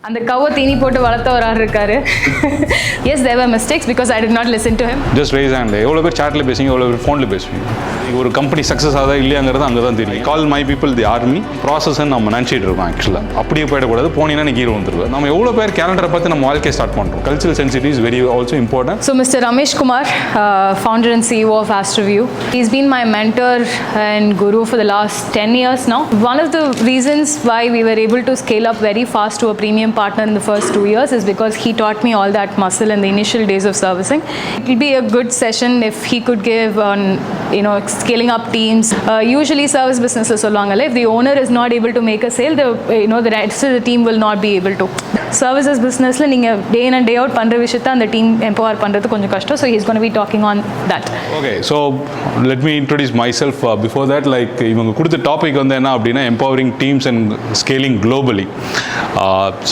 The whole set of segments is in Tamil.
அந்த கவ தீனி போட்டு வளர்த்த ஒரு ஆள் இருக்காரு. Yes, there were mistakes because I did not listen to him. Just raise hand. எவ்வளோ பேர் சாட்டில் பேசுவீங்க, எவ்வளோ பேர் ஃபோனில் பேசுவீங்க. ஒரு கம்பெனி சக்ஸஸ் ஆகுதா இல்லையாங்கிறது அங்கே தான் தெரியும். Call my people the army ப்ராசஸ்ன்னு நம்ம நினச்சிட்டு இருக்கோம். ஆக்சுவலாக அப்படியே போயிடக்கூடாது. போனீங்கன்னா நீ கீழே வந்துருவோம். நம்ம எவ்வளோ பேர் கேலண்டரை பார்த்து நம்ம வாழ்க்கையை ஸ்டார்ட் பண்ணுறோம். Cultural sensitive is very also important. So Mr. Ramesh Kumar, founder and CEO of Astroview, he's been my mentor and guru for the last 10 years now. One of the reasons why we were able to scale up very fast to a premium partner in the first 2 years is because he taught me all that muscle in the initial days of servicing. It will be a good session if he could give on scaling up teams. Usually service businesses solvanga, if the owner is not able to make a sale, the rest of the team will not be able to. Services business la neenga day in and day out pandra vishayatha and the team empower pandrathu konjam kashtam, so he's going to be talking on that. Okay, so let me introduce myself. Before that, like இவங்க கொடுத்த டாபிக் வந்து என்ன அப்படின்னா empowering teams and scaling globally.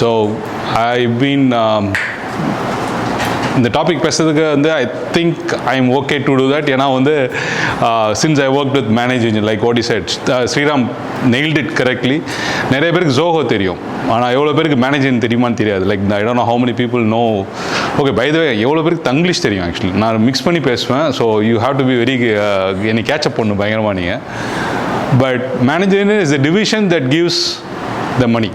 So I've been இந்த டாபிக் பேசுறதுக்கு வந்து I think I am okay to do that. ஏன்னா வந்து since I work with managing like what is said, Sriram nailed it correctly. நிறைய பேருக்கு ஜோஹோ தெரியும், ஆனால் எவ்வளோ பேருக்கு மேனேஜிங் தெரியுமான்னு தெரியாது. Like I don't know how many people know. Okay, by the way எவ்வளோ பேருக்கு தங்கிலீஷ் தெரியும்? ஆக்சுவலி நான் மிக்ஸ் பண்ணி பேசுவேன். So you have to be very என்னை கேட்சப் பண்ணணும் பயங்கரமாக நீங்கள். But managing is a division that gives the money.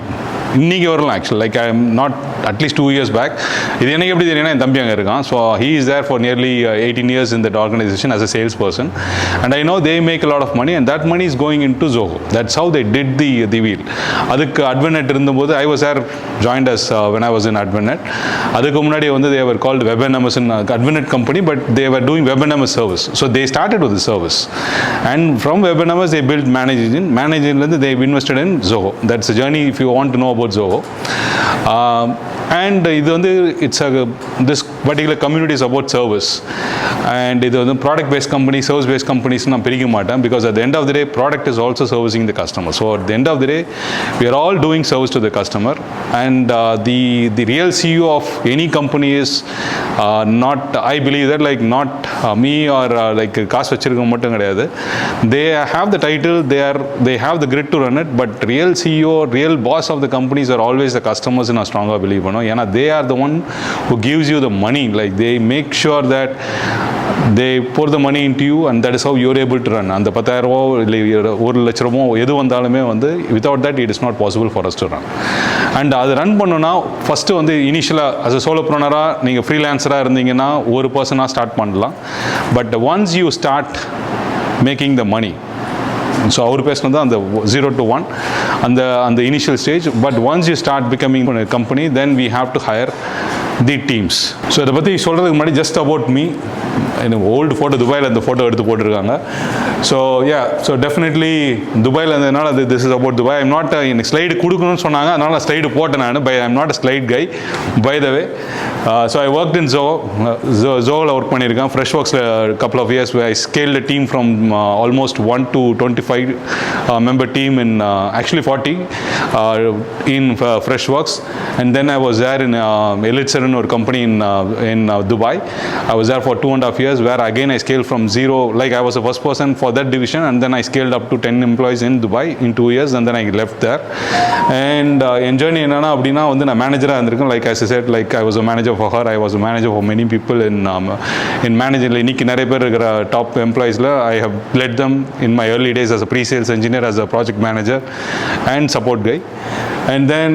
இன்றைக்கி வரலாம் actually. Like I am not at least 2 years back. இது எனக்கு எப்படி தெரியும்னா, என் தம்பி அங்கே இருக்கான். So he is there for nearly 18 years in that organization as a sales person, and I know they make a lot of money and that money is going into Zoho. That's how they did the wheel. அதுக்கு Advenet இருந்தபோது I was there, joined us when I was in Advenet. அதுக்கு முன்னாடி வந்து they were called WebNMS in Advenet company, but they were doing WebNMS service. So they started with the service, and from WebNMS they built managing they've invested in Zoho. That's a journey if you want to know about Zoho. And இது வந்து this particular community is about service, and இது வந்து product based company, service based companies நான் பிரிக்க மாட்டேன், because at the end of the day product is also servicing the customer. So at the end of the day we are all doing service to the customer, and the real CEO of any company is not, I believe that, like not me or like காசு வச்சிருக்க மட்டும் கிடையாது. They have the title, they have the grit to run it, but real CEO, real boss of the companies are always the customers, in a stronger belief. ஏன்னா they are the one who gives you the money. Like they make sure that they pour the money into you, and that is how you're able to run. அந்த 10,000 இல்லை 1,00,000 எது வந்தாலுமே வந்து without that it is not possible for us to run. And அது ரன் பண்ணணும்னா ஃபஸ்ட்டு வந்து இனிஷியலாக as a solopreneur நீங்கள் ஃப்ரீலான்சராக இருந்தீங்கன்னா ஒரு பர்சனாக ஸ்டார்ட் பண்ணலாம். But once you start making the money, so அவர் பேசினது அந்த 0 to 1 அந்த initial stage. But once you start becoming company, then we have to hire the teams. So இதை பற்றி சொல்கிறதுக்கு முன்னாடி ஜஸ்ட் அபவுட் மீ, எனக்கு ஓல்டு ஃபோட்டோ துபாயில் அந்த ஃபோட்டோ எடுத்து போட்டிருக்காங்க. ஸோ ஸோ டெஃபினெட்லி துபாயில் இருந்ததுனால this is about Dubai. I'm not, எனக்கு ஸ்லைடு கொடுக்கணும்னு சொன்னாங்க, அதனால் நான் ஸ்லைடு போட்டேன் நான். I'm not a slide guy by the way. So I work in ஜோவில் ஒர்க் பண்ணியிருக்கேன். ஃப்ரெஷ் ஒர்க்ஸில் couple of years where I scaled a team from almost 1 to 25 member team in actually 40 in Freshworks. And then I was there in Elitzer, or company in Dubai. I was there for 2.5 years, where again I scaled from 0, like I was the first person for that division, and then I scaled up to 10 employees in Dubai in 2 years, and then I left there. And N journey என்னன்னா அப்படின்னா வந்து நான் மேனேஜராக இருந்திருக்கேன். Like as I said, like I was a manager for her, I was a manager for many people in managing. இன்னைக்கு நிறைய பேர் இருக்கிற top எம்ப்ளாயிஸில் I have led them in my early days as a pre-sales engineer, as a project manager and support guy. And then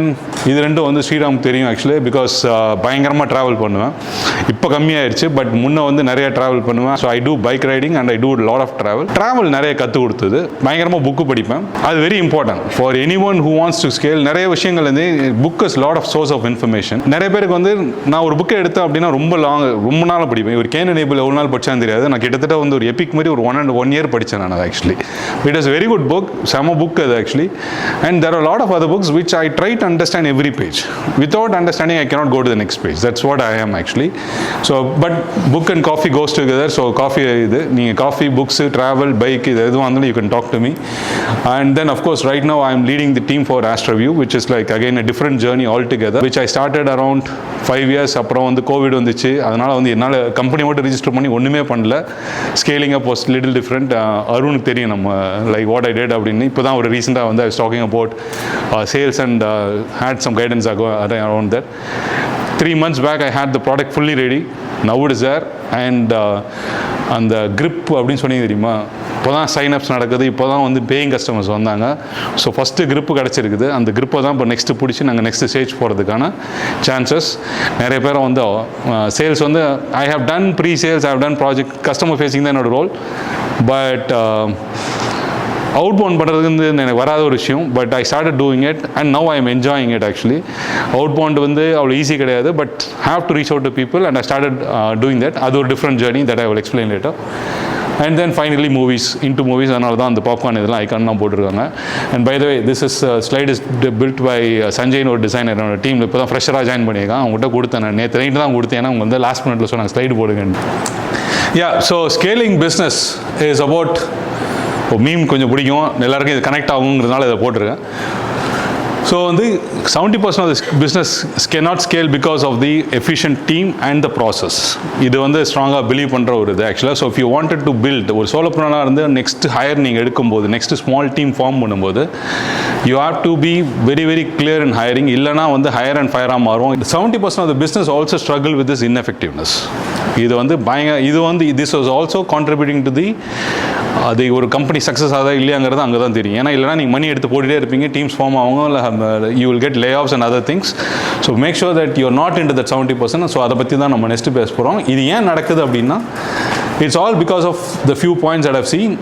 இது ரெண்டும் வந்து ஸ்ரீராம் தெரியும் ஆக்சுவலி, பிகாஸ் பயங்கரமாக ட்ராவல் பண்ணுவேன். இப்போ கம்மியாயிருச்சு, பட் முன்னே வந்து நிறைய ட்ராவல் பண்ணுவேன். So I do bike riding and I do lot of travel நிறைய கற்றுக் கொடுத்தது. பயங்கரமாக புக்கு படிப்பேன், அது very important for anyone who wants to scale. நிறைய விஷயங்கள் வந்து book is lot of source of information. நிறைய பேருக்கு வந்து நான் ஒரு புக்கை எடுத்தேன் அப்படின்னா ரொம்ப நாள் படிப்பேன். ஒரு கேன் எனேபிள் எவ்வளோ நாள் படித்தான்னு தெரியாது. நான் கிட்டத்தட்ட வந்து ஒரு எபிக் மாதிரி ஒரு 1 year படித்தேன் நான். அது actually it is very good book, செம புக் அது actually. And there are lot of other books which I try to understand every page. Without understanding, I cannot go to the next page. That's what I am actually. So, but book and coffee goes together. So, coffee, coffee, books, travel, bike, you can talk to me. And then, of course, right now I am leading the team for Astroview, which is like again a different journey altogether, which I started around 5 years. அப்புறம் வந்து கோவிட் வந்துச்சு, அதனால் வந்து என்னால் கம்பெனி மட்டும் ரிஜிஸ்டர் பண்ணி ஒன்றுமே பண்ணல. Scaling up was little different. அருணுக்கு தெரியும் நம்ம லைக் வாட் ஐ டெட் அப்படின்னு. இப்போ தான் ஒரு ரீசெண்டாக வந்து I was talking about sales and had some guidance around that. 3 months back, I had the product fully ready. Now it is there. And அந்த grip அப்படின்னு சொன்னீங்க தெரியுமா, இப்போ தான் சைன்அப்ஸ் நடக்குது, இப்போ தான் வந்து பேயிங் கஸ்டமர்ஸ் வந்தாங்க. ஸோ ஃபஸ்ட்டு grip கிடச்சிருக்குது. அந்த gripப்பை தான் இப்போ நெக்ஸ்ட்டு பிடிச்சி நாங்கள் நெக்ஸ்ட் ஸ்டேஜ் போகிறதுக்கான சான்சஸ். நிறைய பேரை வந்து சேல்ஸ் வந்து I have done pre sales, I have done project, customer facing தான் என்னோட ரோல். பட் அவுட் பவுண்ட் பண்ணுறதுக்கு வந்து எனக்கு வராத ஒரு விஷயம். But I started doing it and now I am enjoying it actually. Outbound வந்து அவ்வளோ ஈஸி கிடையாது, but have to reach out to people and I started doing that. அது ஒரு different journey that I will explain later. And then finally movies, into movies. அதனால தான் அந்த பாப்கார்ன் இதெல்லாம் ஐக்கான்லாம் போட்டிருக்காங்க. And by the way, this is slide is built by சஞ்சய்னு ஒரு டிசைனர் என்னோட டீமில் இப்போ தான் ஃப்ரெஷராக ஜாயின் பண்ணியிருக்கான். அவங்ககிட்ட கொடுத்தேன், நான் நேற்று நைட்டு தான் கொடுத்தேன். ஏன்னா அவங்க வந்து லாஸ்ட் மினிட்ல சொன்னாங்க ஸ்லைடு போடுங்கன்னு. Yeah, so scaling business is about, இப்போ மீம் கொஞ்சம் பிடிக்கும் எல்லாருக்கும், இது கனெக்ட் ஆகுங்கிறதுனால இதை போட்டிருக்கேன். ஸோ வந்து 70% of this business cannot scale because of the efficient team and the process. இது வந்து ஸ்ட்ராங்காக பிலீவ் பண்ணுற ஒரு இது ஆக்சுவலாக. So if you wanted to build ஒரு சோலோப்ரனராக இருந்து நெக்ஸ்ட் ஹையர் நீங்கள் எடுக்கும்போது, நெக்ஸ்ட் ஸ்மால் டீம் ஃபார்ம் பண்ணும்போது, you have to be very very clear in hiring. இல்லைனா வந்து ஹையர் அண்ட் ஃபயராக மாறும். 70% of the business also struggle with this ineffectiveness. இது வந்து இது வந்து this was also contributing to the, அது ஒரு கம்பெனி சக்ஸஸ் ஆகுதா இல்லையாங்கிறது அங்கே தான் தெரியும். ஏன்னா இல்லைனா நீங்கள் மணி எடுத்து போட்டுகிட்டே இருப்பீங்க, டீம்ஸ் ஃபார்ம் ஆகும், இல்லை you will get layoffs and other things. So make sure that you are not into that 70%. So அதை பற்றி தான் நம்ம நெக்ஸ்ட் பேச போகிறோம். இது ஏன் நடக்குது அப்படின்னா, it's all because of the few points that I've seen.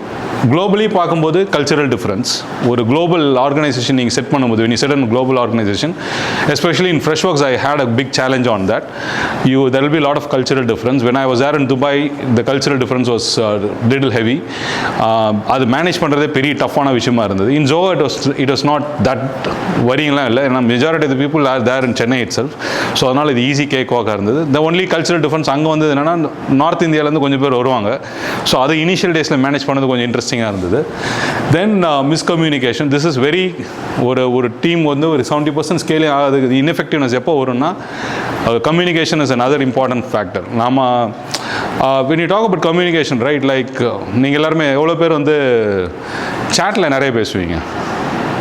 Globally பார்க்கும்போது கல்ச்சரல் டிஃப்ரென்ஸ். ஒரு குளோபல் ஆர்கனைசேஷன் நீங்கள் செட் பண்ணும்போது, when you set a global organization, especially in Freshworks, I had a big challenge on that. There will be a lot of cultural difference. When I was there in Dubai, the cultural difference was little heavy. அது மேனேஜ் பண்ணுறதே பெரிய டஃப்பான விஷயமா இருந்தது. In Zoho, it was not that worryingலாம் இல்லை. ஏன்னா majority of the people are there in Chennai itself. So அதனால் இது ஈஸி கேக் வாக்காக இருந்தது. த ஒன்லி கல்ச்சரல் டிஃப்ரென்ஸ் அங்கே வந்து என்னென்னா, நார்த் இந்தியாவிலேருந்து கொஞ்சம் பேர் வருவாங்க. ஸோ அது இனிஷியல் டேஸில் மேனேஜ் பண்ணது கொஞ்சம் இன்ட்ரெஸ்டிங்காக இருந்தது. தென் மிஸ்கம்யூனிகேஷன். திஸ் இஸ் வெரி, ஒரு டீம் வந்து ஒரு 70% ஸ்கேலிங் ஆகுது. இன்எஃபெக்டிவ்னஸ் எப்போ வரும்னா, communication is another important factor. நாம when you talk about communication, right, like நீங்கள் எல்லாருமே எவ்வளோ பேர் வந்து சேட்டில் நிறைய பேசுவீங்க?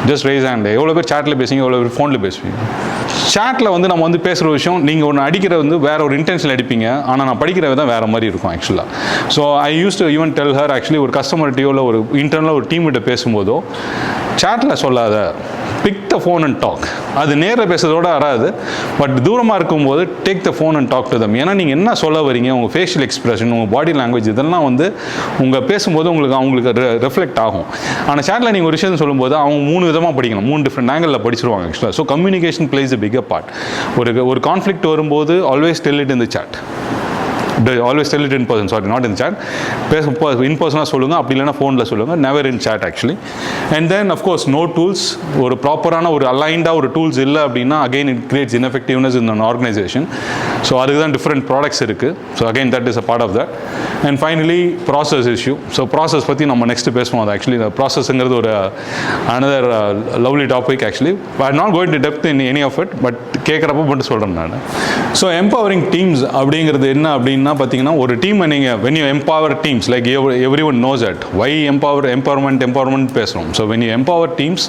Just rice hand. எவ்வளோ பேர் சேட்டில் பேசுவீங்க, எவ்வளோ பேர் ஃபோனில் பேசுவீங்க? சேட்டில் வந்து நம்ம வந்து பேசுகிற விஷயம், நீங்கள் ஒன்று அடிக்கிற வந்து வேறு ஒரு இன்டென்ஷன் அடிப்பீங்க, ஆனால் நான் படிக்கிற விதம் வேறு மாதிரி இருக்கும் ஆக்சுவலாக. So I use to even del her actually, ஒரு கஸ்டமர்கிட்டயோ இல்லை ஒரு இன்டர்னலாக ஒரு டீம் கிட்ட பேசும்போதோ, சேட்டில் சொல்லாத, pick the phone and talk. அது நேரில் பேசுறதோட வராது, பட் தூரமாக இருக்கும்போது take the phone and talk to them. ஏன்னா நீங்கள் என்ன சொல்ல வரீங்க, உங்கள் ஃபேஷியல் எக்ஸ்பிரஷன், உங்கள் பாடி லாங்குவேஜ், இதெல்லாம் வந்து உங்கள் பேசும்போது அவங்களுக்கு ரெஃப்ளெக்ட் ஆகும். ஆனால் சேட்டில் நீங்கள் ஒரு விஷயம் சொல்லும்போது அவங்க 3 விதமாக படிக்கணும், 3 டிஃப்ரெண்ட் ஆங்கிளில் படிச்சிருவாங்க ஆக்சுவலாக. So communication plays a bigger part. ஒரு கான்ஃப்ளிக்ட் வரும்போது always tell it in the chat. Always tell it in person, sorry, not in chat. In person சொல்லுங்க, அப்படி இல்லைனா ஃபோனில் சொல்லுங்கள். Never in chat actually. And then of course no tools. ஒரு ப்ராப்பரான ஒரு அலைன்டாக ஒரு டூல்ஸ் இல்லை அப்படின்னா again it creates ineffectiveness in an organization. So அதுக்கு தான் டிஃப்ரெண்ட் ப்ராடக்ட்ஸ் இருக்குது. So again that is a part of that. And finally process issue. So process பற்றி நம்ம நெக்ஸ்ட் பேசுவோம். அது ஆக்சுவலி ப்ராசஸ்ங்கிறது ஒரு another lovely topic actually. I'm not going to depth in any of it, but கேட்குறப்ப மட்டும் சொல்கிறேன் நான். ஸோ empowering teams அப்படிங்கிறது என்ன அப்படின்னா பார்த்தீங்கன்னா, ஒரு டீமை நீங்கள் when you empower teams, like everyone knows that, why empowerment பேசுகிறோம். So when you empower teams,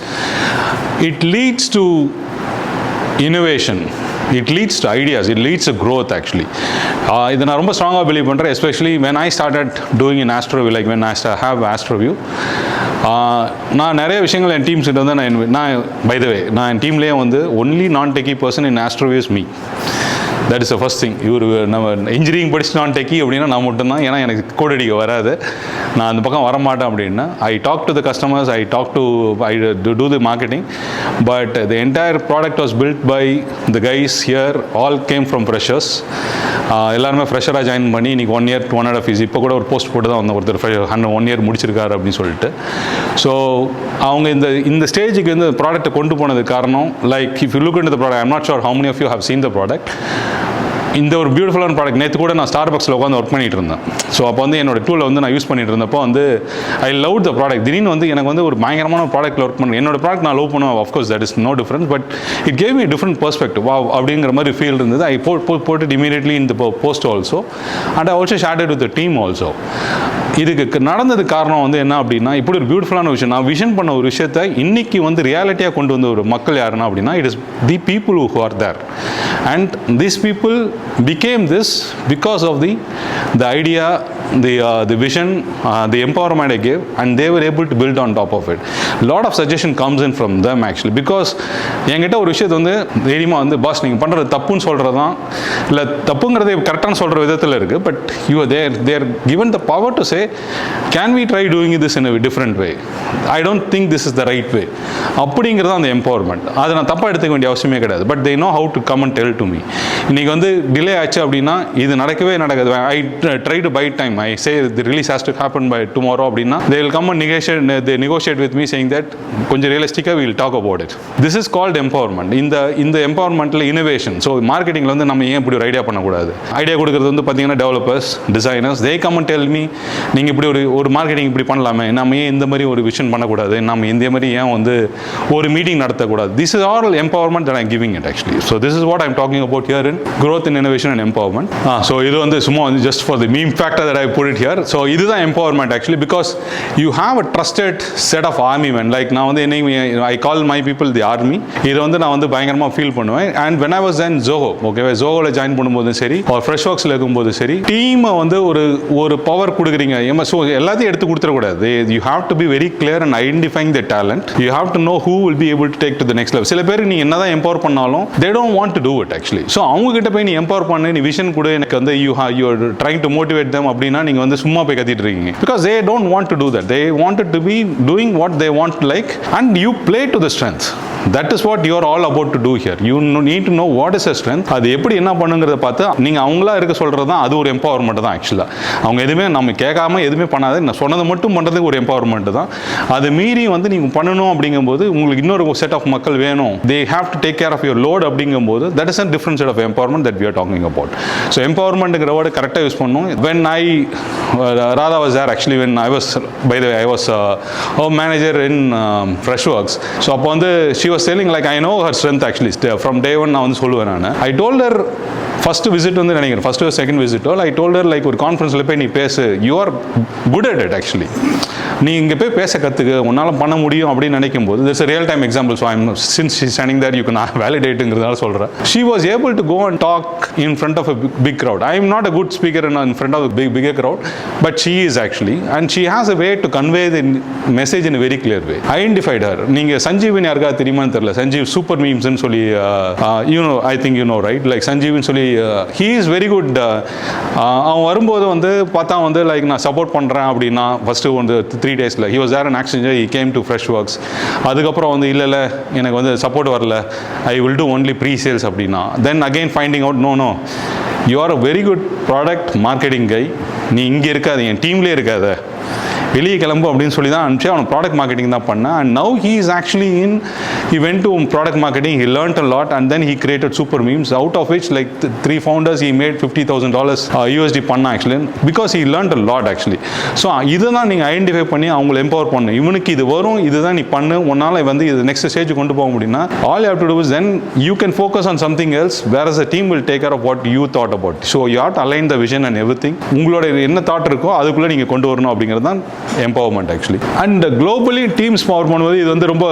it leads to innovation, it leads to ideas, it leads to growth actually. இதை நான் ரொம்ப ஸ்ட்ராங்காக பிலீவ் பண்ணுறேன். Especially when I started doing in AstroView, like when I have AstroView, நான் நிறைய விஷயங்கள் என் டீம்ஸ் கிட்ட வந்து நான் by the way, நான் என் டீம்லேயே வந்து only non-techie person in AstroView is me. That is the first thing. நம்ம இன்ஜினியரிங் படிச்சு நான் டெக்கி அப்படின்னா நான் மட்டும்தான். ஏன்னா எனக்கு கோட் அடிக்க வராது, நான் அந்த பக்கம் வரமாட்டேன் அப்படின்னா. I talk to the customers, I do the marketing, but the entire product was built by the guys here, all came from freshers. எல்லாருமே ஃப்ரெஷராக ஜாயின் பண்ணி இன்றைக்கி 1 year 1.5 years. இப்போ கூட ஒரு போஸ்ட் போட்டு தான் வந்து ஒருத்தர் 1 year முடிச்சிருக்காரு அப்படின்னு சொல்லிட்டு. ஸோ அவங்க இந்த ஸ்டேஜுக்கு வந்து ப்ராடக்ட்டை கொண்டு போனதுக்கு காரணம், like if you look into the product, I am not sure how many of you have seen the product. இந்த ஒரு பியூட்டிஃபுல்லான ப்ராடக்ட். நேற்று கூட நான் ஸ்டார்பக்ஸில் உட்காந்து ஒர்க் பண்ணிட்டு இருந்தேன். ஸோ அப்போ வந்து என்னோட டூலை வந்து நான் யூஸ் பண்ணிட்டு இருந்தப்போ வந்து ஐ லவ் த ப்ராடக்ட். திடீர்னு வந்து எனக்கு வந்து ஒரு பயங்கரமான ப்ராடக்ட்டில் ஒர்க் பண்ணுறேன். என்னோட ப்ராடக்ட் நான் லவ் பண்ணுவேன், of course that is no difference, but it gave me different perspective. வா அப்படிங்கிற மாதிரி ஃபீல் இருந்தது. I put it immediately in the post also, and I also shared it with the team also. இதுக்கு நடந்தது காரணம் வந்து என்ன அப்படின்னா, இப்படி ஒரு பியூட்டிஃபுல்லான விஷயம், நான் விஷன் பண்ண ஒரு விஷயத்தை இன்னைக்கு வந்து ரியாலிட்டியாக கொண்டு வந்த ஒரு மக்கள் யாருன்னா அப்படின்னா, it is the people who are there. And these people became this because of the idea, the vision, the empowerment I gave, and they were able to build on top of it. Lot of suggestion comes in from them actually, because என்கிட்ட ஒரு விஷயத்தை வந்து தைரியமாக வந்து பாஸ் நீங்கள் பண்ணுறது தப்புன்னு சொல்கிறது தான், இல்லை தப்புங்கிறத கரெக்டான சொல்கிற விதத்தில் இருக்குது, but you are there given the power to say, can we try doing this in a different way? I don't think this is the right way. அப்படிங்கிறது அந்த எம்பவர்மெண்ட். அதை நான் தப்பாக எடுத்துக்க வேண்டிய அவசியமே கிடையாது. But they know how to come and tell to me. இன்றைக்கி வந்து டிலே ஆச்சு அப்படின்னா இது நடக்கவே நடக்காது. I try to buy time. I say the release has to happen by tomorrow அப்படின்னா they will come and negotiate with me saying that கொஞ்சம் ரியலிஸ்டிக்காக we will talk about it. This is called empowerment. இந்த எம்பவர்மெண்ட்டில் இனோவேஷன். ஸோ மார்க்கெட்டிங்கில் வந்து நம்ம ஏன் இப்படி ஒரு ஐடியா பண்ணக்கூடாது? ஐடியா கொடுக்குறது வந்து பார்த்தீங்கன்னா developers, designers, they come and tell me நீங்கள் இப்படி ஒரு மார்க்கெட்டிங் இப்படி பண்ணலாமே, நம்ம ஏன் இந்த மாதிரி ஒரு விஷன் பண்ணக்கூடாது, நம்ம இந்த மாதிரி ஏன் வந்து ஒரு மீட்டிங் நடத்தக்கூடாது. This is all empowerment that I am giving it actually. So this is what I am talking about here in growth and innovation and empowerment. So இது வந்து சும்மா வந்து just for the meme factor that I put it here. So இதுதான் empowerment actually, because you have a trusted set of army men. Like நான் வந்து I call my people the army. இது வந்து நான் வந்து பயங்கரமாக ஃபீல் பண்ணுவேன். And when I was in Zoho, okay, Zohoல ஜாயின் பண்ணும்போதும் சரி, or Freshworksல இருக்கும்போது சரி, டீமை வந்து ஒரு பவர் கொடுக்குறீங்க. ஸோ எல்லாத்தையும் எடுத்து கொடுத்துடக்கூடாது. You have to be very clear in identifying the talent. You have to know who will be able to take to the next level. சில பேருக்கு நீ என்னதான் எம்பவர் பண்ணாலும் they don't want to do it actually. So அவங்க கிட்ட போய் நீ எம்பவர் பண்ணு, நீ விஷன் கொடு, எனக்கு வந்து you are trying to motivate them அப்படின்னா நீங்க வந்து சும்மா போய் கத்திட்டு இருக்கீங்க. Because they don't want to do that. They wanted to be doing what they want to like, and you play to the strength. That is what you are all about to do here. You need to know what is your strength. அது எப்படி என்ன பண்ணுங்கிறத பார்த்து நீங்கள் அவங்களா இருக்க சொல்கிறது தான், அது ஒரு எம்பவர்மெண்ட் தான் ஆக்சுவலாக. அவங்க எதுவுமே நம்ம கேட்காம எதுவுமே பண்ணாது, நான் சொன்னதை மட்டும் பண்ணுறதுக்கு ஒரு எம்பவர்மெண்ட் தான். அது மீறி வந்து நீங்கள் பண்ணணும் அப்படிங்கும்போது உங்களுக்கு இன்னொரு செட் ஆஃப் மக்கள் வேணும். They have to take care of your load அப்படிங்கும்போது that is a different set of empowerment that we are talking about. So empowermentங்கிற வேர்டு கரெக்டாக யூஸ் பண்ணணும். When Radha was there actually, when I was, by the way, I was a manager in Freshworks. So அப்போ வந்து she was telling like I know her strength actually from day one. நான் வந்து சொல்லுவேன் நான். I told her first visit வந்து நினைக்கிறேன், ஃபஸ்ட்டு செகண்ட் விசிட்டோ, ஐ டோல்ட் ஹர் லைக் ஒரு கான்ஃபரன்ஸில் போய் நீ பேசு, you are good at it actually. நீ இங்கே போய் பேச கற்றுக்கு, உன்னால் பண்ண முடியும் அப்படின்னு நினைக்கும் போது this real time example. So I'm since she standing there you can வேலிடேட்டுங்கிறதால சொல்கிறேன். She was able to go and talk in front of a big crowd. I am not a good speaker in front of bigger crowd, but she is actually, and she has a way to convey the message in very clear way. Identified her. நீங்கள் சஞ்சீவின் யாருக்கா தெரியுமான்னு தெரியல, சஞ்சீவ் சூப்பர் மீம்ஸ்ன்னு சொல்லி ஐ think you know right, like சஞ்சீவ்னு சொல்லி he is very good. அவன் வரும்போது வந்து பார்த்தா வந்து லைக் நான் சப்போர்ட் பண்ணுறேன் அப்படின்னா ஃபஸ்ட்டு வந்து 3 days he was there in Accenture, he came to Freshworks. அதுக்கப்புறம் வந்து இல்லை எனக்கு வந்து சப்போர்ட் வரல, I will do only pre-sales அப்படின்னா, then again finding out no you are a very good product marketing guy, நீ இங்கே இருக்காது, என் டீம்லேயே இருக்காத, வெளியே கிளம்பு அப்படின்னு சொல்லி தான் அனுப்பிச்சு அவன் ப்ராடக்ட் மார்க்கெட்டிங் தான் பண்ணேன். And now he is actually he went to product marketing, he learned a lot, and then he created super memes, out of which like 3 founders he made $50,000 USD பண்ண actually, because he learned a lot actually. So இதுதான் நீங்கள் ஐடென்டிஃபை பண்ணி அவங்களை எம்பவர் பண்ணணும். இவனுக்கு இது வரும், இதுதான் நீ பண்ணு, உன்னால் வந்து இது நெக்ஸ்ட் ஸ்டேஜ் கொண்டு போக முடியும்னா all you have to do is then you can focus on something else, whereas the team will take care of what you thought about. So you have to align the vision and everything. உங்களோட என்ன தாட் இருக்கோ அதுக்குள்ளே நீங்கள் கொண்டு வரணும் அப்படிங்கிறது தான் empowerment actually. And globally teams power பண்ணுவது இது வந்து ரொம்ப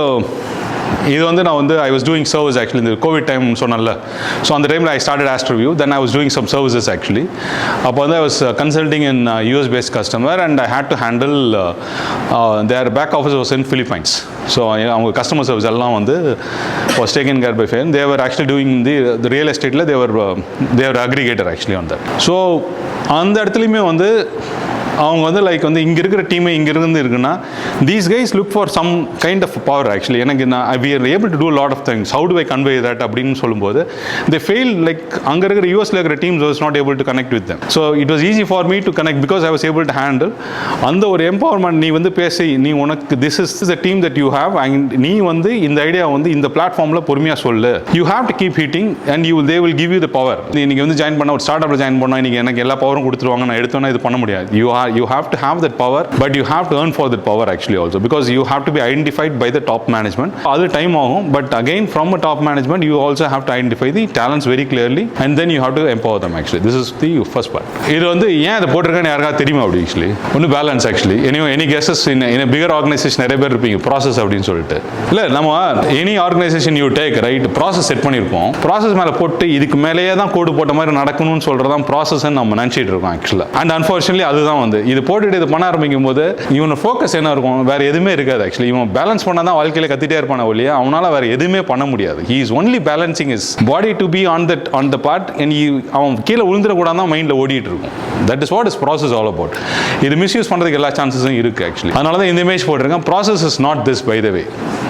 நான் வந்து I was doing service actually in the COVID time சொன்னல. So on the time I started Astreview, then I was doing some services actually. அப்போ வந்து I was consulting in US based customer, and I had to handle their back office was in Philippines. So அவங்க customer service எல்லாம் வந்து was taken care by them. They were actually doing the real estate they were aggregator actually on that. So அந்த இடத்துலையுமே வந்து அவங்க வந்து லைக் வந்து இங்கே இருக்கிற டீமே இங்கே இருந்து இருக்குன்னா these guys look for some kind of power actually. எனக்கு we are able to do lot of things, how to I convey that அப்படின்னு சொல்லும்போது தே ஃபெயில். லைக் அங்கே இருக்கிற யூஎஸ்ல இருக்கிற teams was not able to connect with them. So it was easy for me to connect because I was able to handle அந்த ஒரு எம்பவர்மெண்ட். நீ வந்து பேசி நீ உனக்கு this is the team that you have, and நீ வந்து இந்த ஐடியா வந்து இந்த பிளாட்ஃபார்மில் பொறுமையாக சொல்லு. You have to keep heating and they will give you the power. நீங்கள் வந்து ஜாயின் பண்ண ஒரு ஸ்டார்ட் அப்பில் ஜாயின் பண்ணால் இன்றைக்கி எனக்கு எல்லா பவரும் கொடுத்துருவாங்க, நான் எடுத்தோன்னா இது பண்ண முடியாது. You you have to have that power, but you have to earn for that power actually also, because you have to be identified by the top management. Other time ஆகும், but again from a top management you also have to identify the talents very clearly, and then you have to empower them actually. This is the first part. இது வந்து ஏன் அதை போட்டிருக்கேன்னு யாருக்காவது தெரியுமா அப்படி actually? ஒன்று balance actually. Any guesses in a bigger organization? நிறைய பேர் இருப்பீங்க ப்ராசஸ் அப்படின்னு சொல்லிட்டு. இல்லை, நம்ம any organisation you take right, process set பண்ணியிருப்போம். ப்ராசஸ் மேலே போட்டு இதுக்கு மேலேயே தான் கோடு போட்ட மாதிரி நடக்கணும்னு சொல்கிறதான் ப்ராசஸ் நம்ம நினச்சிட்டு இருக்கோம் ஆக்சுவலாக. அண்ட் அன்ஃபார்ச்சுனேட்லி அதுதான் வந்து இது போட்டுட்டு இது பண்ண ஆரம்பிக்கும் போது இவனோட ஃபோக்கஸ் என்ன இருக்கும், வேறு எதுவுமே இருக்காது ஆக்சுவலி. இவன் பேலன்ஸ் பண்ணால் தான் வாழ்க்கையில் கத்திட்டே இருப்பான ஒழிய அவனால் வேறு எதுவுமே பண்ண முடியாது. He is only balancing is body to be on the part, and அவன் கீழே விழுந்துடக்கூடாது தான் மைண்டில் ஓடிட்டு இருக்கும். That is what is process all about. இது மிஸ்யூஸ் பண்ணுறதுக்கு எல்லா சான்சஸும் இருக்குது ஆக்சுவலி. அதனால தான் இந்த இமேஜ் போட்டிருக்கேன். Process is not this, by the way.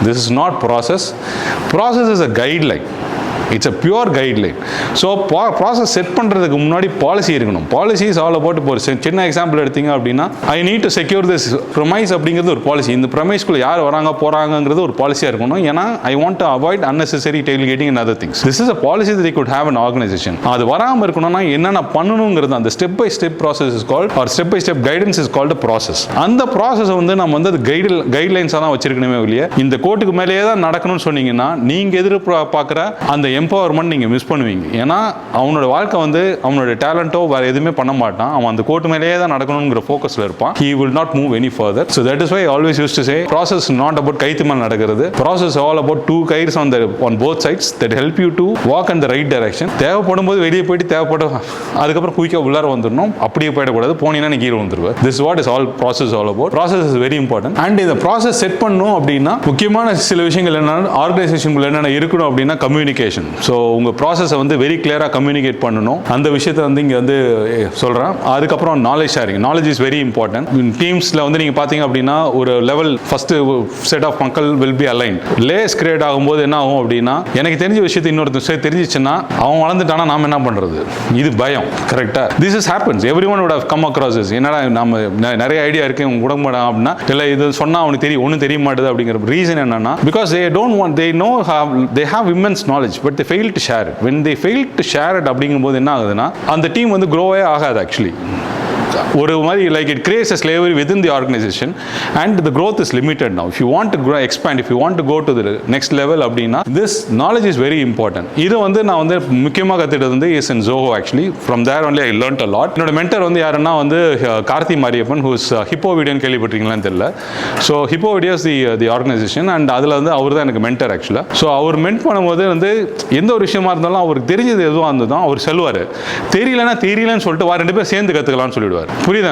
This is not process. Process is a guideline. It's a pure guideline. So process செட் பண்ணுறதுக்கு முன்னாடி பாலிசி இருக்கணும். Policy is all about. இப்போ ஒரு சின்ன எக்ஸாம்பிள் எடுத்தீங்க அப்படின்னா, I need to secure this promise அப்படிங்கிறது ஒரு பாலிசி. இந்த ப்ரமைஸ்குள்ளே யார் வராங்க போகிறாங்கிறது ஒரு பாலிசியாக இருக்கணும். ஏன்னா I want to avoid unnecessary tailgating and other things. This is a policy that they could have an organization. அது வராமல் இருக்கணும்னா என்னென்ன பண்ணணுங்கிறது அந்த step by step process is called, or step by step guidance is called process. அந்த ப்ராசஸை வந்து நம்ம வந்து அது கைட்லைன்ஸாக தான் வச்சிருக்கணுமே இல்லையா. இந்த கோட்டுக்கு மேலேயே தான் நடக்கணும்னு சொன்னீங்கன்னா நீங்கள் எதிர்பார்க்குற அந்த எம்பவர்மெண்ட் நீங்கள் மிஸ் பண்ணுவீங்க. ஏன்னா அவனோட வாழ்க்கை வந்து அவனோட டேலண்ட்டோ வேறு எதுவுமே பண்ண மாட்டான். அவன் அந்த கோட்டு மேலேயே தான் நடக்கணுங்கிற ஃபோக்கஸில் இருப்பான். He will not move any further. So that is why I always used to say process is not about கைத்து மேல் நடக்கிறது. Process is all about two kairs on both sides that help you to walk in the right direction. தேவைப்படும் போது வெளியே போயிட்டு தேவைப்படும் அதுக்கப்புறம் குயிக்காக உள்ளார வந்துடணும். அப்படியே போயிடக்கூடாது. போனீங்கன்னா நீ கீழே வந்துடுவேன். This is what is all process all about. Process is very important. And இந்த ப்ராசஸ் செட் பண்ணணும் அப்படின்னா முக்கியமான சில விஷயங்கள் என்னென்னா ஆர்கனைசேஷனுக்குள்ள என்னென்ன இருக்கணும் அப்படின்னா கம்யூனிகேஷன். ஸோ உங்கள் ப்ராசஸை வந்து வெரி கிளியராக கம்யூனிகேட் பண்ணணும். அந்த விஷயத்தை வந்து இங்கே வந்து சொல்கிறேன். அதுக்கப்புறம் knowledge sharing. Knowledge is very important. டீம்ஸில் வந்து நீங்கள் பார்த்தீங்க அப்படின்னா ஒரு லெவல் ஃபஸ்ட்டு செட் ஆஃப் மக்கள் வில் பி அலைன். லேஸ் கிரியேட் ஆகும்போது என்ன ஆகும் அப்படின்னா, எனக்கு தெரிஞ்ச விஷயத்தை இன்னொருத்தர் தெரிஞ்சிச்சுன்னா அவன் வளர்ந்துட்டானா நாம் என்ன பண்ணுறது, இது பயம். கரெக்டாக this is happens. Everyone would have come across this. என்னடா நம்ம நிறைய ஐடியா இருக்குது உங்க கூட மாட்டான் அப்படின்னா, இல்லை இது சொன்னால் அவனுக்கு தெரியும் ஒன்றும் தெரிய மாட்டுது அப்படிங்கிற ரீசன் என்னன்னா, because they don't want, they have immense knowledge but they fail to share it. When they fail to share it அப்படிங்கும்போது என்ன ஆகுதுன்னா அந்த டீம் வந்து க்ரோவே ஆகாது ஆக்சுவலி. ஒரு மாதிரி like it creates a slavery within the organization and the growth is limited now. If you want to grow, expand, if you want to go to the next level அப்படின்னா this knowledge is very important. இது வந்து நான் வந்து முக்கியமாக கற்றுக்கிட்டது வந்து is in Zoho actually. From there only I learned a lot. என்னோட மென்டர் வந்து யாருன்னா வந்து Karthi Mariappan, who is Hippo வீடியோன்னு கேள்விப்பட்டிருக்கீங்களான்னு தெரியல. So Hippo videos the organisation and அதில் வந்து அவர் தான் எனக்கு மென்டர் ஆக்சுவலாக. ஸோ அவர் மென்ட் பண்ணும்போது வந்து எந்த ஒரு விஷயமா இருந்தாலும் அவருக்கு தெரிஞ்சது எதுவாக இருந்ததும் அவர் சொல்லுவார். தெரியலன்னு சொல்லிட்டு ரெண்டு பேர் சேர்ந்து கற்றுக்கலாம்னு சொல்லிடுவார். புரியுதா?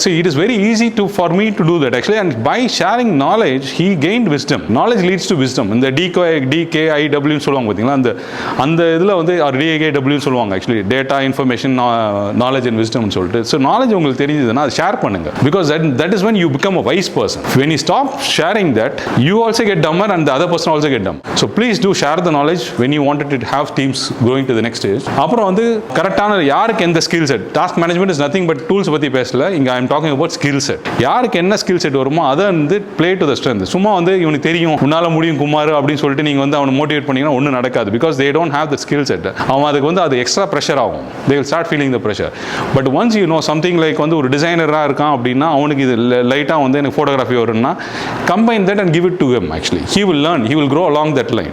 So it is very easy for me to do that actually, and by sharing knowledge he gained wisdom. Knowledge leads to wisdom. இந்த DKIW சொல்லுவாங்க பார்த்தீங்களா, அந்த இதில் வந்து DKIW சொல்லுவாங்க actually, data information knowledge and விஸ்டம்னு சொல்லிட்டு. ஸோ நாலேஜ் உங்களுக்கு தெரிஞ்சதுன்னா அதை ஷேர் பண்ணுங்க, because that is when you become a wise person. When you stop sharing that, you also get dumber and the other person also get dumb. So please do share the knowledge when you wanted to have teams going to the next stage. அப்புறம் வந்து கரெக்டான யாருக்கு எந்த skill set. Task management is nothing but tools பற்றி பேசல இங்கே. I am talking about skill set. யாருக்கு என்ன ஸ்கில் செட் வருமோ அதை வந்து பிளே டு த ஸ்ட்ரென்த். சும்மா வந்து இவனுக்கு தெரியும் உன்னால் முடியும் குமார் அப்படின்னு சொல்லிட்டு நீங்கள் வந்து அவனை மோட்டிவேட் பண்ணிங்கன்னா ஒன்றும் நடக்காது. Because they don't have the skill set. அவன் அதுக்கு வந்து அது எக்ஸ்ட்ரா ப்ரெஷர் ஆகும். They will start feeling the pressure. But once you know something like வந்து ஒரு டிசைனராக இருக்கான் அப்படின்னா அவனுக்கு இது லைட்டாக வந்து எனக்கு ஃபோட்டோகிராஃபி வரும்னா combine that and give it to him. Actually he will learn, he will grow along that line.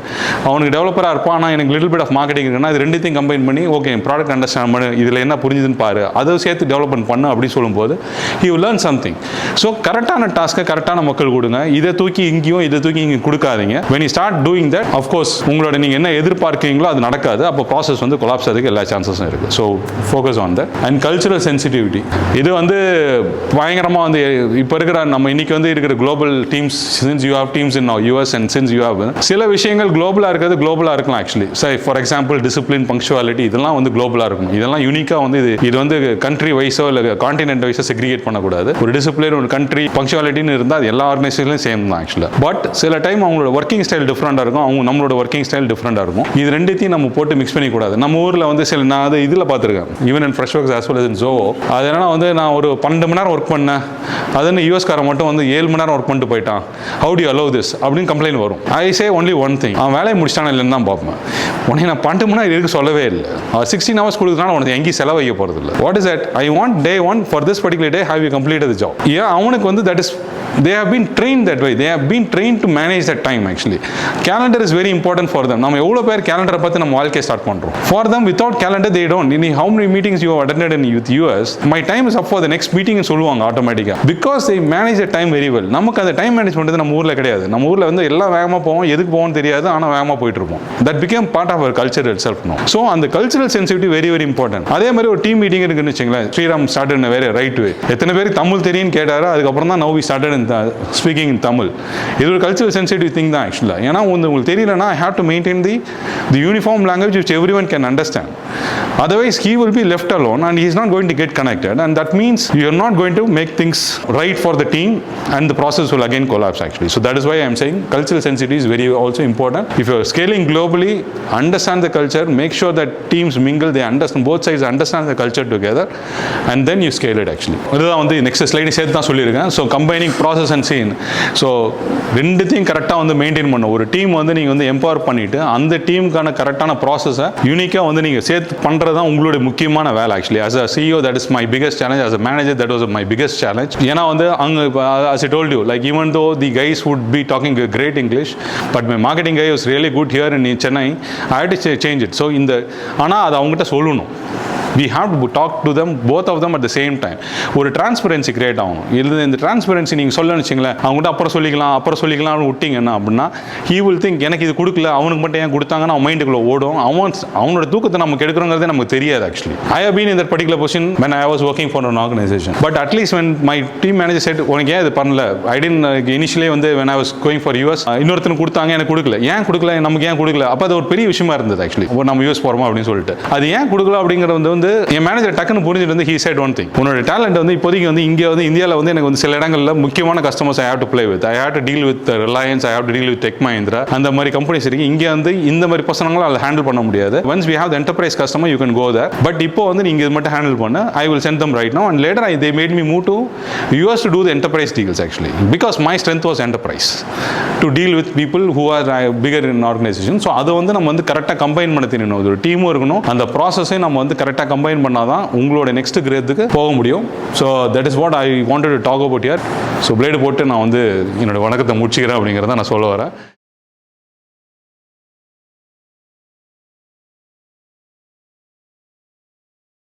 அவனுக்கு டெவலப்பராக இருப்பான், ஆனால் எனக்கு லிட்டில் பிட் ஆஃப் மார்க்கெட்டிங் இருக்குன்னா இது ரெண்டுத்தையும் கம்பைன் பண்ணி ஓகே ப்ராடக்ட் அண்டர்ஸ்டாண்ட் பண்ணு, இதில் என்ன புரிஞ்சுதுன்னு பாரு, அதை சேர்த்து டெவலப்மெண்ட் பண்ணு அப்படின்னு சொல்லும்போது he will learn something. So கரெக்டான டாஸ்க்கை கரெக்டான மக்கள் கொடுங்க. இதை தூக்கி இங்கே கொடுக்காதீங்க. when you start doing that, of course உங்களோட நீங்கள் என்ன எதிர்பார்க்கிறீங்களோ அது நடக்காது. அப்போ ப்ராசஸ் வந்து கொலாப்ஸ் ஆகிறதுக்கு எல்லா சான்சஸும் இருக்குது. So focus on that. And cultural sensitivity இது வந்து பயங்கரமாக வந்து இப்போ இருக்கிற நம்ம இன்னைக்கு வந்து இருக்கிற global teams, since you have teams in US and since you have சில விஷயங்கள் குளோபலாக இருக்கிறது குளோபலாக இருக்கலாம் actually. For example discipline, punctuality இதெல்லாம் வந்து குளோபலாக இருக்கணும். இதெல்லாம் யூனிக்காக வந்து இது வந்து கண்ட்ரி வைஸோ இல்லை கான்டினென்ட் வைஸோ செக்ரிகேட் பண்ணக்கூடாது. ஒரு டிசிப்ளின், ஒரு கண்ட்ரி, பங்க்சுவாலிட்டின்னு இருந்தால் அது எல்லா ஆர்கனைசேஷன்லையும் சேம் தான் ஆக்சுவலாக. பட் சில டைம் அவங்களோட ஒர்க்கிங் ஸ்டைல் டிஃப்ரெண்டாக இருக்கும், நம்மளோட ஒர்க்கிங் ஸ்டைல் டிஃப்ரெண்டாக இருக்கும். இது ரெண்டுத்தையும் நம்ம போட்டு மிக்ஸ் பண்ணிக்கூடாது. நம்ம ஊரில் வந்து நான் அது இதில் பார்த்துருக்கேன், even and Freshworks as well as in Zoho. அது என்னன்னா வந்து நான் ஒரு 12 மணி நேரம் ஒர்க் பண்ணேன், அதுன்னு யூஎஸ்காரன் மட்டும் வந்து 7 மணி நேரம் ஒர்க் பண்ணிட்டு போயிட்டான், ஹவு டு அலோவ் திஸ் அப்படின்னு கம்ப்ளைண்ட் வரும். ஐ சே ஒன்லி ஒன் திங், அவன் வேலையை முடிச்சிட்டான இல்லைன்னு தான் பார்ப்பேன். உடனே நான் 12 மணி நேரம் இருக்கு சொல்லவே இல்லை. 16 hours கொடுக்குறான உனக்கு எங்கேயும் செலவு வைக்க போகிறது இல்லை. What is that? I want day one, for this particular day, have you completed the job? Yeah, அவனுக்கு வந்து that is, they have been trained that way. They have been trained to manage that time actually. Calendar is very important for them. நம்ம எவ்வளோ பேர் calendar பார்த்து நம்ம வாழ்க்கையை ஸ்டார்ட் பண்ணுறோம். For them, without calendar, they don't. How many meetings you have attended in with US? My time is up for the next meeting ன்னு சொல்லுவாங்க ஆட்டோமேட்டிக்காக. Because they manage the time very well. நமக்கு அந்த டைம் மேனேஜ்மெண்ட் நம்ம ஊரில் கிடையாது. நம்ம ஊரில் வந்து எல்லாம் வேகமாக போவோம், எதுக்கு போவோம்னு தெரியாது, ஆனால் வேகமாக போயிட்டு இருப்போம். That became part of our culture itself now. So அந்த cultural sensitivity very very important. அதே மாதிரி ஒரு டீம் மீட்டிங் இருக்குன்னு வச்சுங்களேன், Sriram started in a very right way. எத்தனை பேருக்கு தமிழ் தெரியும்னு கேட்டாரு, அதுக்கப்புறம் தான் now we started in speaking in Tamil. இது ஒரு cultural sensitive thing தான் ஆக்சுவலாக. ஏன்னா உங்களுக்கு தெரியலனா I have to maintain the uniform language which everyone can understand. Otherwise he will be left alone and he is not going to get connected, and that means you are not going to make things right for the team and the process will again collapse actually. So that is why I am saying cultural sensitivity is very also important. If you are scaling globally, understand the culture, make sure that teams mingle, they understand, both sides understand the culture together, and then you scale it actually. அதுதான் வந்து நெக்ஸ்ட் ஸ்லைடு சேர்த்து தான் சொல்லியிருக்கேன். So combining process and scene. So ரெண்டுத்தையும் கரெக்டாக வந்து மெயின்டைன் பண்ணும். ஒரு டீம் வந்து நீங்கள் வந்து எம்பவர் பண்ணிவிட்டு அந்த டீமுக்கான கரெக்டான ப்ராசஸை யூனிக்காக வந்து நீங்கள் சேர்த்து பண்ணுறது தான் உங்களுடைய முக்கியமான வேலை actually. as a CEO, that is my biggest challenge. as a manager, that was my biggest challenge. ஏன்னா வந்து அங்கே, as I told you, like even though the guys would be talking great English, but my marketing guy was really good here in Chennai, I had to change it. So ஆனால் அதை அவங்ககிட்ட சொல்லணும். We have to talk to them, both of them at the same time. ஒரு டிரான்ஸ்பரன்சி கிரியேட் ஆகணும். இந்த டிரான்ஸ்பரன்சி நீங்கள் சொல்லணும்னு வச்சுங்களேன், அவங்ககிட்ட அப்புறம் சொல்லிக்கலாம்னு விட்டிங்கன்னா அப்படின்னா he will think எனக்கு இது கொடுக்கல, அவனுக்கு மட்டும் ஏன் கொடுத்தாங்கன்னா அவன் மைண்டுக்குள்ளே ஓடும். அவனோட தூக்கத்தை நம்ம கெடுக்கிறோங்கிறதே நமக்கு தெரியாது actually. I have been in that particular position when I was working for an organization. But at least when my team manager said, உனக்கு ஏன் இது பண்ணல, I didn't initially வந்து when I was going for US, இன்னொருத்தனுக்கு கொடுத்தாங்க, எனக்கு கொடுக்கல, ஏன் கொடுக்கல, நமக்கு ஏன் கொடுக்கல, அப்போ அது ஒரு பெரிய விஷயமா இருந்தது ஆக்சுவலி. நம்ம US போகிறோமா அப்படின்னு சொல்லிட்டு அது ஏன் கொடுக்கல அப்படிங்கிறது வந்து என் மேனேஜர் டக்குன்னு புரிஞ்சுட்டு வந்து he said one thing, உன்னோட டேலண்ட் வந்து இப்போதைக்கு வந்து இங்கே வந்து இந்தியாவில் வந்து எனக்கு வந்து சில இடங்களில் முக்கியமான customers I have to play with. I have to deal with Reliance, I have to deal with Tech Mahindra, அந்த மாதிரி கம்பெனிஸ் இருக்கு. இங்கே வந்து இந்த மாதிரி பர்சனங்களும் அதை ஹேண்டில் பண்ண முடியாது. Once we have the enterprise customer, you can go there. But இப்போ வந்து நீங்கள் இது மட்டும் ஹேண்டில் பண்ண, I will send them right now, and later they made me move to US to do the enterprise deals actually, because my strength was enterprise, to deal with people who are bigger in organization. So அதை வந்து நம்ம வந்து கரெக்டாக கம்பைன் பண்ண தெரியணும். ஒரு டீமும் இருக்கணும், அந்த ப்ராசஸையும் நம்ம வந்து கரெக்டாக கம்பைன் பண்ணாதான் உங்களோட நெக்ஸ்ட் கிரேத்துக்கு போக முடியும். So that is what I wanted to talk about here. So blade போட்டு நான் வந்து என்னோட வணக்கத்தை முடிச்சுக்கிறேன் அப்படிங்கிறத நான் சொல்ல வரேன்.